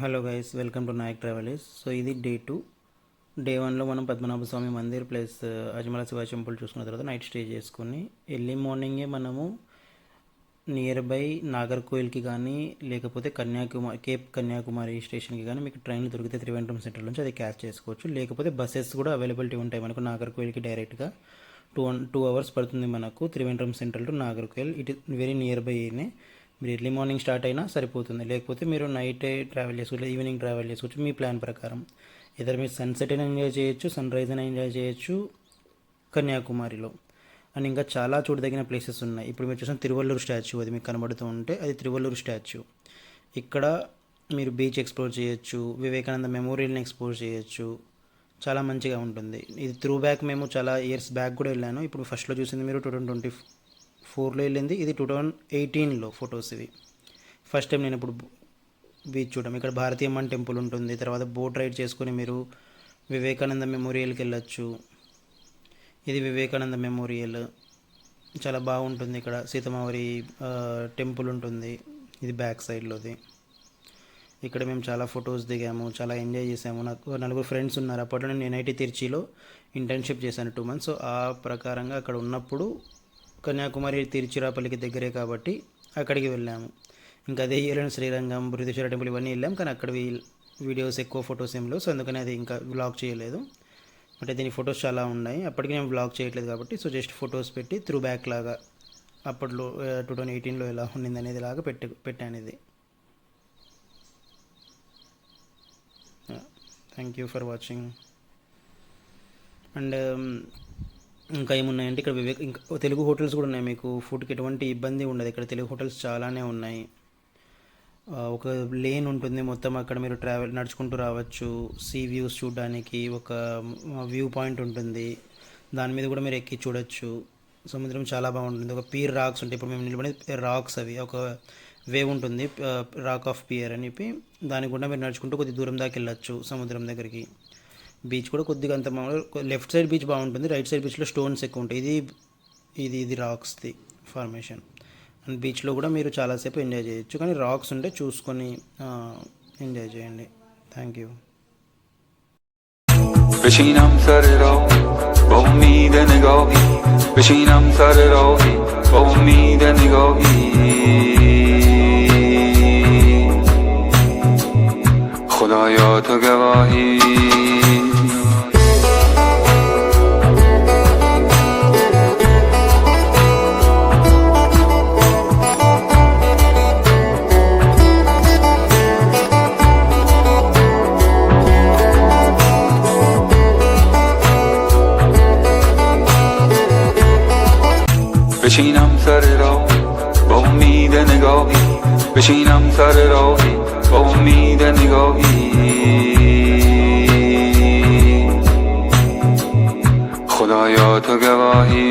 Hello guys, welcome to Nayak travellers. So ఇది day 2. Day 1లో మనం పద్మనాభ స్వామి మందిర్ ప్లస్ అజమల శివ టెంపుల్ చూసుకున్న తర్వాత నైట్ స్టే చేసుకుని ఎర్లీ మార్నింగే మనము నియర్ బై నాగర్కోయిల్కి కానీ లేకపోతే కేప్ కన్యాకుమారి స్టేషన్కి కానీ మీకు ట్రైన్లు దొరికితే త్రివేంద్రం సెంటర్ నుంచి అది క్యాచ్ చేసుకోవచ్చు. లేకపోతే బస్సెస్ కూడా అవైలబిలిటీ ఉంటాయి మనకు. నాగర్కోయిల్కి డైరెక్ట్గా 2 hours పడుతుంది మనకు Trivandrum central to Nagercoil. It is very near by. మీరు ఎర్లీ మార్నింగ్ స్టార్ట్ అయినా సరిపోతుంది, లేకపోతే మీరు నైటే ట్రావెల్ చేసుకోవచ్చు, ఈవినింగ్ ట్రావెల్ చేసుకోవచ్చు మీ ప్లాన్ ప్రకారం. ఇద్దరు మీరు సన్సెట్ అయినా ఎంజాయ్ చేయొచ్చు, సన్ రైజ్ అయినా ఎంజాయ్ చేయొచ్చు కన్యాకుమారిలో. అండ్ ఇంకా చాలా చూడదగిన ప్లేసెస్ ఉన్నాయి. ఇప్పుడు మీరు చూసిన తిరువల్లూరు స్టాచ్యూ, అది మీకు కనబడుతూ ఉంటే అది తిరువల్లూరు స్టాచ్యూ. ఇక్కడ మీరు బీచ్ ఎక్స్ప్లోర్ చేయొచ్చు, వివేకానంద మెమోరియల్ని ఎక్స్ప్లోర్ చేయొచ్చు. చాలా మంచిగా ఉంటుంది. ఇది త్రూ బ్యాక్ మేము చాలా ఇయర్స్ బ్యాక్ కూడా వెళ్ళాను. ఇప్పుడు ఫస్ట్లో చూసింది మీరు 2024లో వెళ్ళింది, ఇది 2018లో ఫొటోస్. ఇవి ఫస్ట్ టైం నేను ఇప్పుడు బీచ్ చూడడం. ఇక్కడ భారతీయమ్మన్ టెంపుల్ ఉంటుంది. తర్వాత బోట్ రైడ్ చేసుకొని మీరు వివేకానంద మెమోరియల్కి వెళ్ళొచ్చు. ఇది వివేకానంద మెమోరియల్, చాలా బాగుంటుంది. ఇక్కడ సీతమ్మవారి టెంపుల్ ఉంటుంది, ఇది బ్యాక్ సైడ్లోది. ఇక్కడ మేము చాలా ఫొటోస్ దిగాము, చాలా ఎంజాయ్ చేసాము. నాకు 4 ఫ్రెండ్స్ ఉన్నారు. అప్పట్లో నేను NIT తిరుచిలో ఇంటర్న్షిప్ చేశాను 2 months. సో ఆ ప్రకారంగా అక్కడ ఉన్నప్పుడు కన్యాకుమారి తిరుచిరాపల్లికి దగ్గరే కాబట్టి అక్కడికి వెళ్ళాము. ఇంకా అదే ఇయర్లో శ్రీరంగం, బృహదీశ్వర టెంపుల్ ఇవన్నీ వెళ్ళాం. కానీ అక్కడ వీడియోస్ ఎక్కువ ఫొటోస్ ఏం లేవు. సో అందుకని అది ఇంకా వ్లాగ్ చేయలేదు. అంటే దీని ఫొటోస్ చాలా ఉన్నాయి. అప్పటికి నేను వ్లాగ్ చేయట్లేదు కాబట్టి సో జస్ట్ ఫొటోస్ పెట్టి త్రూ బ్యాక్ లాగా అప్పట్లో 2018లో ఎలా ఉండింది అనేది లాగా పెట్టాను ఇది. Thank you for watching. And ఇంకా ఏమున్నాయంటే ఇక్కడ ఇంకా తెలుగు హోటల్స్ కూడా ఉన్నాయి. మీకు ఫుడ్కి ఎటువంటి ఇబ్బంది ఉండదు. ఇక్కడ తెలుగు హోటల్స్ చాలానే ఉన్నాయి. ఒక లేన్ ఉంటుంది మొత్తం, అక్కడ మీరు నడుచుకుంటూ రావచ్చు. సీ వ్యూస్ చూడడానికి ఒక వ్యూ పాయింట్ ఉంటుంది, దాని మీద కూడా మీరు ఎక్కి చూడొచ్చు. సముద్రం చాలా బాగుంటుంది. ఒక పీర్ రాక్స్ ఉంటాయి. ఇప్పుడు మేము నిలబడి రాక్స్, అవి ఒక వేవ్ ఉంటుంది, రాక్ ఆఫ్ పియర్ అని చెప్పి. దాని గుండా మీరు నడుచుకుంటూ కొద్ది దూరం దాకా వెళ్ళొచ్చు సముద్రం దగ్గరికి. బీచ్ కూడా కొద్దిగా అంత లెఫ్ట్ సైడ్ బీచ్ బాగుంటుంది, రైట్ సైడ్ బీచ్లో స్టోన్స్ ఎక్కువ ఉంటాయి. ఇది రాక్స్ది ఫార్మేషన్. అండ్ బీచ్లో కూడా మీరు చాలాసేపు ఎంజాయ్ చేయొచ్చు, కానీ రాక్స్ ఉంటే చూసుకొని ఎంజాయ్ చేయండి. Thank you. بشینم سر راهی با امید نگاهی، بشینم سر راهی با امید نگاهی، خدایا تو گواهی. بشینم سر راهی با امید نگاهی، بشینم سر راهی با امید نگاهی، خدایا تو گواهی.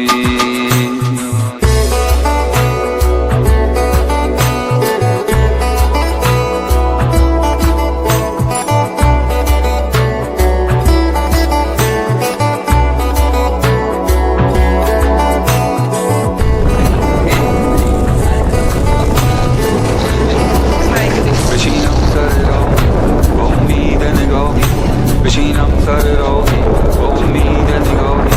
بشینم سر راهی با امید نگاهی،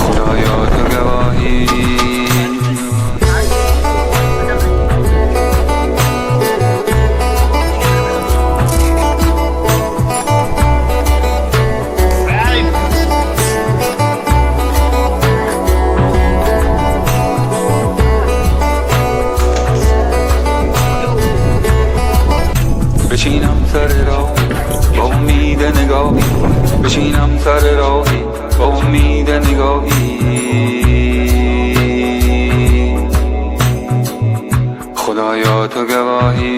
خدایا تو گواهی. بشینم سر راهی با امید نگاهی، بشینم سر راهی با امید نگاهی، خدایا تو گواهی.